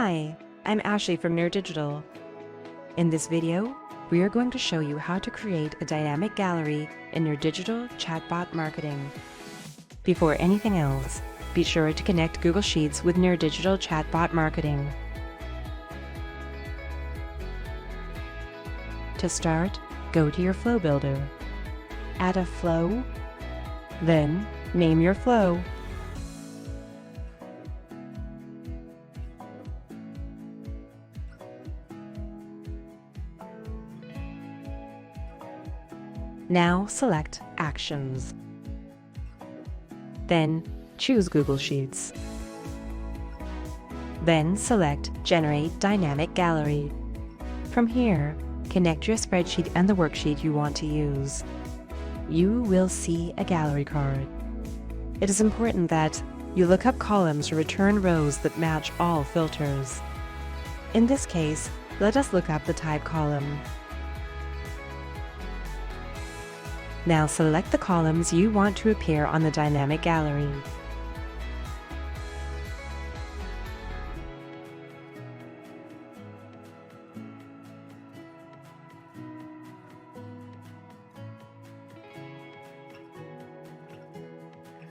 Hi, I'm Ashley from nerDigital. In this video, we are going to show you how to create a dynamic gallery in nerDigital Chatbot Marketing. Before anything else, be sure to connect Google Sheets with nerDigital Chatbot Marketing. To start, go to your flow builder. Add a flow, then name your flow. Now select Actions. Then choose Google Sheets. Then select Generate Dynamic Gallery. From here, connect your spreadsheet and the worksheet you want to use. You will see a gallery card. It is important that you look up columns or return rows that match all filters. In this case, let us look up the type column. Now select the columns you want to appear on the dynamic gallery.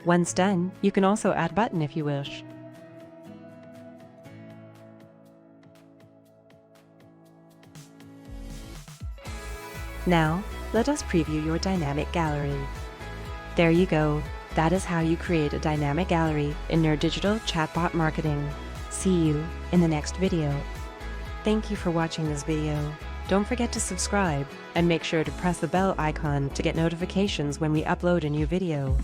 Once done, you can also add a button if you wish. Now, let us preview your dynamic gallery. There you go. That is how you create a dynamic gallery in nerDigital Chatbot Marketing. See you in the next video. Thank you for watching this video. Don't forget to subscribe and make sure to press the bell icon to get notifications when we upload a new video.